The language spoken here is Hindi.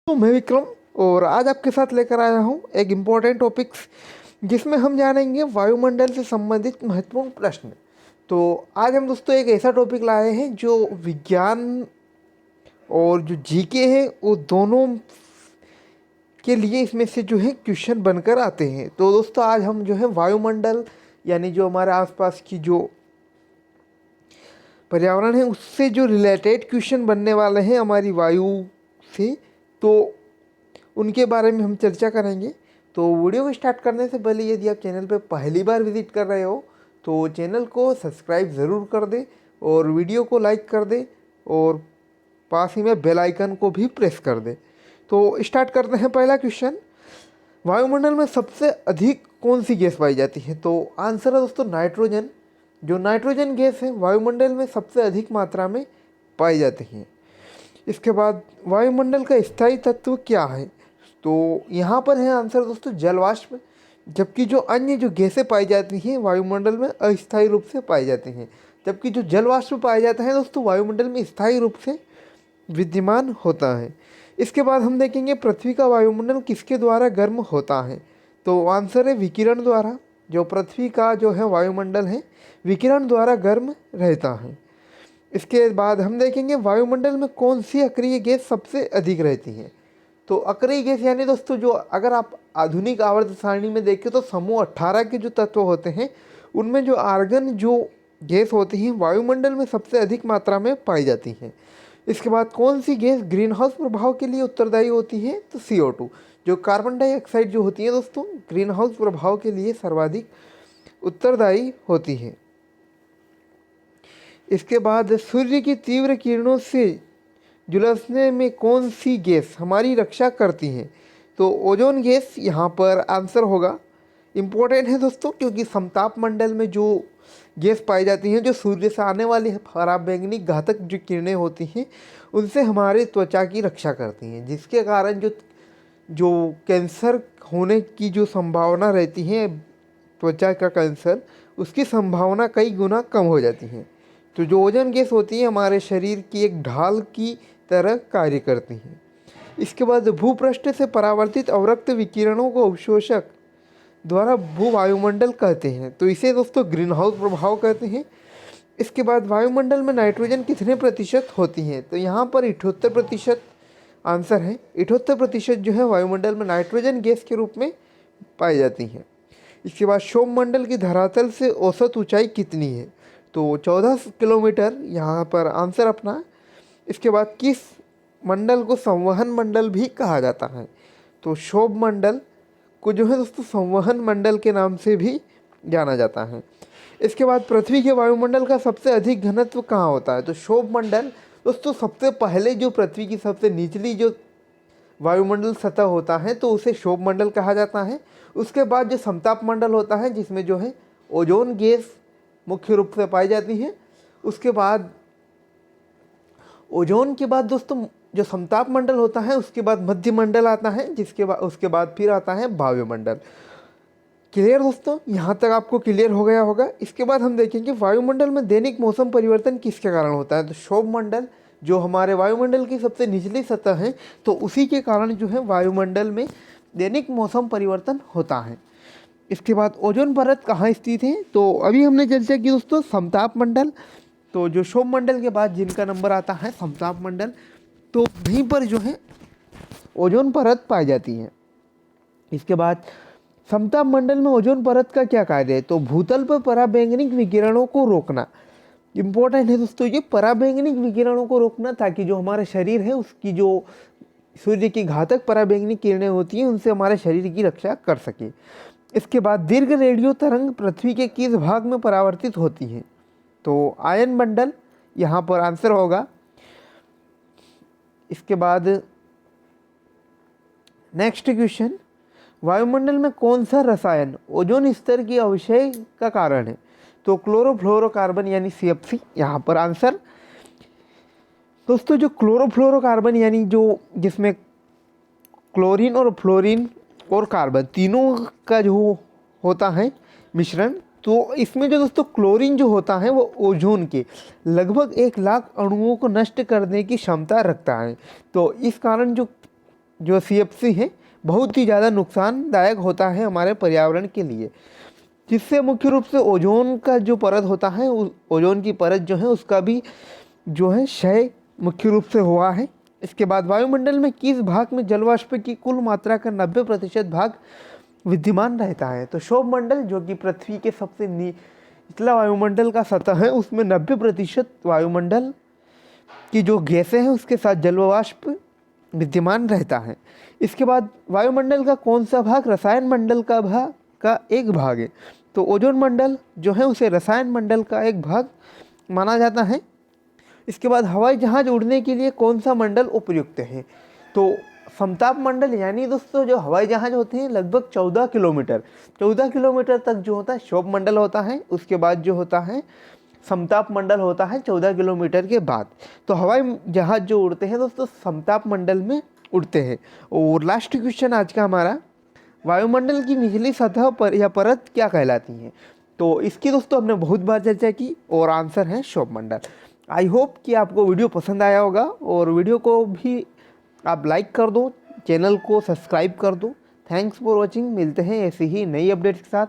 तो मैं विक्रम और आज आपके साथ लेकर आया हूँ एक इम्पोर्टेंट टॉपिक्स जिसमें हम जानेंगे वायुमंडल से संबंधित महत्वपूर्ण प्रश्न। तो आज हम दोस्तों एक ऐसा टॉपिक लाए हैं जो विज्ञान और जो जीके है वो दोनों के लिए इसमें से जो है क्वेश्चन बनकर आते हैं। तो दोस्तों आज हम जो है वायुमंडल यानी जो हमारे आसपास की जो पर्यावरण है उससे जो रिलेटेड क्वेश्चन बनने वाले हैं हमारी वायु से, तो उनके बारे में हम चर्चा करेंगे। तो वीडियो को स्टार्ट करने से पहले यदि आप चैनल पर पहली बार विजिट कर रहे हो तो चैनल को सब्सक्राइब ज़रूर कर दे और वीडियो को लाइक कर दे और पास ही में बेल आइकन को भी प्रेस कर दे। तो स्टार्ट करते हैं। पहला क्वेश्चन, वायुमंडल में सबसे अधिक कौन सी गैस पाई जाती है? तो आंसर है दोस्तों नाइट्रोजन। जो नाइट्रोजन गैस है वायुमंडल में सबसे अधिक मात्रा में पाई जाती है। इसके बाद वायुमंडल का स्थायी तत्व क्या है? तो यहाँ पर है आंसर दोस्तों जलवाष्प। जबकि जो अन्य जो गैसें पाई जाती हैं वायुमंडल में अस्थायी रूप से पाई जाती हैं, जबकि जो जलवाष्प पाया जाता है दोस्तों वायुमंडल में स्थायी रूप से विद्यमान होता है। इसके बाद हम देखेंगे पृथ्वी का वायुमंडल किसके द्वारा गर्म होता है? तो आंसर है विकिरण द्वारा। जो पृथ्वी का जो है वायुमंडल है विकिरण द्वारा गर्म रहता है। इसके बाद हम देखेंगे वायुमंडल में कौन सी अक्रिय गैस सबसे अधिक रहती है? तो अक्रिय गैस यानी दोस्तों जो अगर आप आधुनिक आवर्त सारणी में देखें तो समूह 18 के जो तत्व होते हैं उनमें जो आर्गन जो गैस होती है वायुमंडल में सबसे अधिक मात्रा में पाई जाती है। इसके बाद कौन सी गैस ग्रीन हाउस प्रभाव के लिए उत्तरदायी होती है? तो CO2। जो कार्बन डाइऑक्साइड जो होती है दोस्तों ग्रीन हाउस प्रभाव के लिए सर्वाधिक उत्तरदायी होती है। इसके बाद सूर्य की तीव्र किरणों से झुलसने में कौन सी गैस हमारी रक्षा करती है? तो ओजोन गैस यहाँ पर आंसर होगा। इम्पोर्टेंट है दोस्तों क्योंकि समताप मंडल में जो गैस पाई जाती हैं जो सूर्य से आने वाली पराबैंगनी घातक जो किरणें होती हैं उनसे हमारे त्वचा की रक्षा करती हैं, जिसके कारण जो जो कैंसर होने की जो संभावना रहती है, त्वचा का कैंसर, उसकी संभावना कई गुना कम हो जाती है। तो जो ओजोन गैस होती है हमारे शरीर की एक ढाल की तरह कार्य करती हैं। इसके बाद भूपृष्ठ से परावर्तित अवरक्त विकिरणों को अवशोषक द्वारा भूवायुमंडल कहते हैं। तो इसे दोस्तों ग्रीन हाउस प्रभाव कहते हैं। इसके बाद वायुमंडल में नाइट्रोजन कितने प्रतिशत होती है? तो यहाँ पर 78% आंसर है। 78% जो है वायुमंडल में नाइट्रोजन गैस के रूप में पाई जाती हैं। इसके बाद सौरमंडल की धरातल से औसत ऊंचाई कितनी है? तो 14 किलोमीटर यहाँ पर आंसर अपना। इसके बाद किस मंडल को संवहन मंडल भी कहा जाता है? तो क्षोभ मंडल को जो है दोस्तों संवहन मंडल के नाम से भी जाना जाता है। इसके बाद पृथ्वी के वायुमंडल का सबसे अधिक घनत्व कहाँ होता है? तो क्षोभ मंडल दोस्तों सबसे पहले जो पृथ्वी की सबसे निचली जो वायुमंडल सतह होता है तो उसे क्षोभ मंडल कहा जाता है। उसके बाद जो समताप मंडल होता है जिसमें जो है ओजोन गैस मुख्य रूप से पाई जाती है। उसके बाद ओजोन के बाद दोस्तों जो समताप मंडल होता है उसके बाद मध्य मंडल आता है, जिसके बाद उसके बाद फिर आता है वायुमंडल। क्लियर दोस्तों, यहाँ तक आपको क्लियर हो गया होगा। इसके बाद हम देखेंगे वायुमंडल में दैनिक मौसम परिवर्तन किसके कारण होता है? तो क्षोभ मंडल जो हमारे वायुमंडल की सबसे निचली सतह है तो उसी के कारण जो है वायुमंडल में दैनिक मौसम परिवर्तन होता है। इसके बाद ओजोन परत कहाँ स्थित है? तो अभी हमने चर्चा की दोस्तों समताप मंडल। तो जो क्षोभ मंडल के बाद जिनका नंबर आता है समताप मंडल, तो वहीं पर जो है ओजोन परत पाई जाती है। इसके बाद समताप मंडल में ओजोन परत का क्या कार्य है? तो भूतल पर पराबैंगनी विकिरणों को रोकना। इम्पोर्टेंट है दोस्तों ये पराबैंगनी विकिरणों को रोकना, ताकि जो हमारा शरीर है उसकी जो सूर्य की घातक पराबैंगनी किरणें होती हैं उनसे हमारे शरीर की रक्षा कर सके। इसके बाद दीर्घ रेडियो तरंग पृथ्वी के किस भाग में परावर्तित होती हैं? तो आयन मंडल यहाँ पर आंसर होगा। इसके बाद नेक्स्ट क्वेश्चन, वायुमंडल में कौन सा रसायन ओजोन स्तर की अवक्षय का कारण है? तो क्लोरोफ्लोरोकार्बन यानी CFC यहाँ पर आंसर। दोस्तों जो क्लोरोफ्लोरोकार्बन यानी जो जिसमें क्लोरीन और फ्लोरीन और कार्बन तीनों का जो होता है मिश्रण, तो इसमें जो दोस्तों क्लोरीन जो होता है वो ओजोन के लगभग 1 लाख अणुओं को नष्ट करने की क्षमता रखता है। तो इस कारण जो जो CFC है बहुत ही ज़्यादा नुकसानदायक होता है हमारे पर्यावरण के लिए, जिससे मुख्य रूप से ओजोन का जो परत होता है, ओजोन की परत जो है उसका भी जो है क्षय मुख्य रूप से हुआ है। इसके बाद वायुमंडल में किस भाग में जलवाष्प की कुल मात्रा का 90% भाग विद्यमान रहता है? तो क्षोभ मंडल जो कि पृथ्वी के सबसे निचला वायुमंडल का सतह है, उसमें 90% वायुमंडल की जो गैसें हैं उसके साथ जलवाष्प विद्यमान रहता है। इसके बाद वायुमंडल का कौन सा भाग रसायन मंडल का एक भाग है? तो ओजोन मंडल जो है उसे रसायन मंडल का एक भाग माना जाता है। इसके बाद हवाई जहाज उड़ने के लिए कौन सा मंडल उपयुक्त है? तो समताप मंडल, यानी दोस्तों जो हवाई जहाज होते हैं लगभग 14 किलोमीटर तक जो होता है क्षोभ मंडल होता है। उसके बाद जो होता है समताप मंडल होता है 14 किलोमीटर के बाद। तो हवाई जहाज जो उड़ते हैं दोस्तों समताप मंडल में उड़ते हैं। और लास्ट क्वेश्चन आज का हमारा, वायुमंडल की निचली सतह पर या परत क्या कहलाती है? तो इसकी दोस्तों हमने बहुत बार चर्चा की और आंसर है क्षोभ मंडल। आई होप कि आपको वीडियो पसंद आया होगा और वीडियो को भी आप लाइक कर दो, चैनल को सब्सक्राइब कर दो। Thanks for watching. मिलते हैं ऐसी ही नई अपडेट्स के साथ।